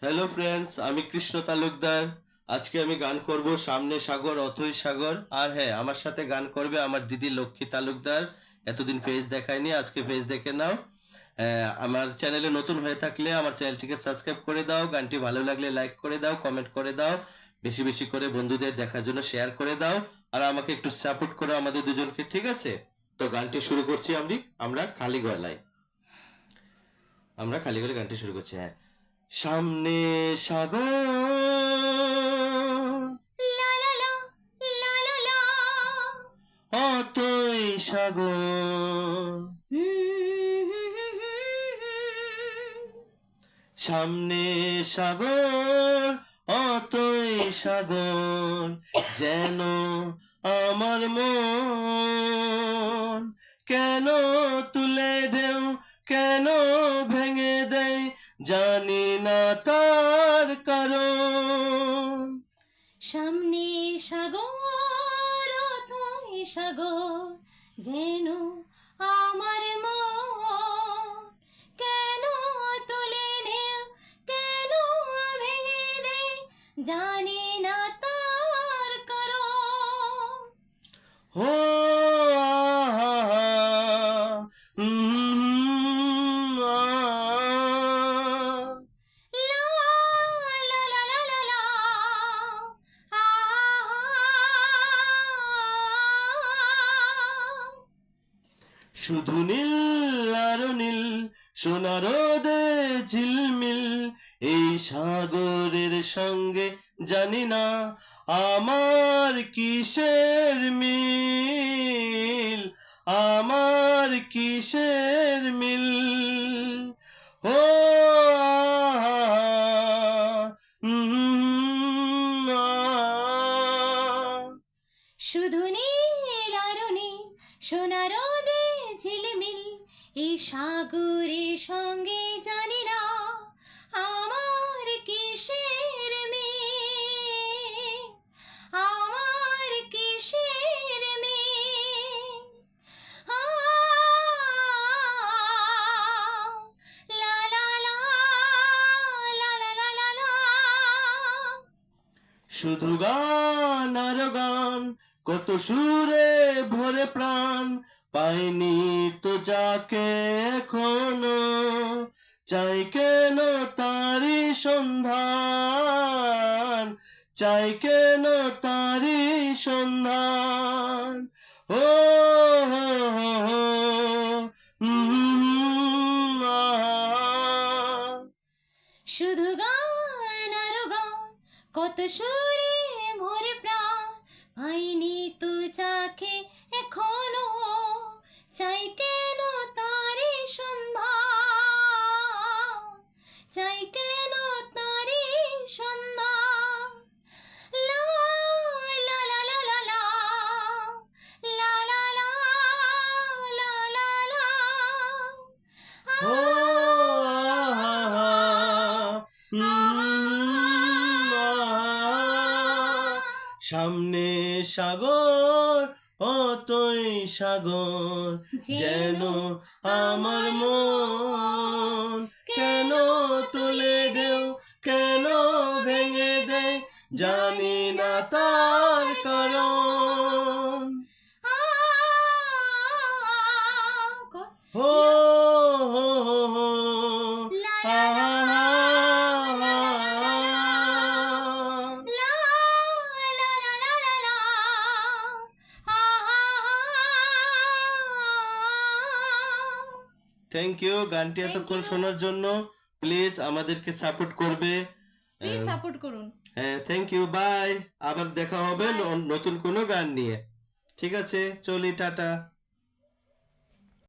Hello friends, আমি কৃষ্ণ তালুকদার। আজকে আমি গান করব সামনে সাগর অথই সাগর। আর হ্যাঁ, আমার সাথে গান করবে আমার দিদি লক্ষ্মী তালুকদার। এতদিন ফেস দেখায়নি, আজকে ফেস দেখে নাও। আমার চ্যানেলে নতুন হয়ে থাকলে আমার চ্যানেলটিকে সাবস্ক্রাইব করে দাও, গানটি ভালো লাগলে লাইক করে দাও, কমেন্ট করে দাও, বেশি বেশি করে বন্ধুদের দেখার জন্য শেয়ার করে দাও। আর আমাকে একটু সাপোর্ট করো আমাদের দুজনকে, ঠিক আছে? তো গানটি শুরু করছি আমরা খালি গলায়। আমরা খালি গলায় গানটি শুরু করছি। হ্যাঁ, সামনে সাগর লা লা লা, লা লা লা। অতই সাগর, হুম, হুম, হুম, হুম, হুম। সামনে সাগর অতই সাগর, যেন আমার মন কেন তুলে ঢেউ, কেন ভেঙে দেয়, জানি না তার কারণ। সামনে সাগর অথই সাগর, যেন আমার মন কেন তোলে ঢেউ, কেন ভেঙে দেয়, জানি না তার কারণ। ও আহা, আহ। লা লা লা লা লা লা। শুধু নীল আর নীল, সোনা রোদে ঝিলমিল, এই সাগরের সঙ্গে জানি না আমার কিসের মিল, আমার কিসের মিল। ও আহা, আহ। শুধু নীল আর নীল, সোনা রোদে ঝিলমিল, এই সাগরের সঙ্গে জানি না আমার কিসের মিল, আমার কিসের মিল। লা লা লা, লা লা লা লা লা। শুধু গান আর গান, কত সুরে ভরে প্রাণ, পাইনি তো যাকে এখনো, চাই কেন তারি সন্ধান, চাই কেন তারি সন্ধান। ও হো হো হো, আহ। শুধু গান আর গান, কত সুরে ভরে প্রাণ, পাইনি তো যাকে এখনো, চাই কেন তারি সন্ধান, চাই কেন তারি সন্ধান। লা লা লা লা লা লা, লা লা লা, লা লা লা। ও আহা, সামনে সাগর অতই সাগর, যেন আমার মন কেন তুলে ঢেউ, কেন ভেঙে দেয়, জানি না তার কারণ। হো হো হো হো, লা লা লা, আহা। লা লা লা লা লা লা। থ্যাংক ইউ গানটি এতক্ষণ শোনার জন্য। প্লিজ আমাদেরকে সাপোর্ট করবে। প্লিজ সাপোর্ট করুন। হ্যাঁ, থ্যাংক ইউ, বাই। আবার দেখা হবে নতুন কোনো গান নিয়ে। ঠিক আছে, চলি, টাটা।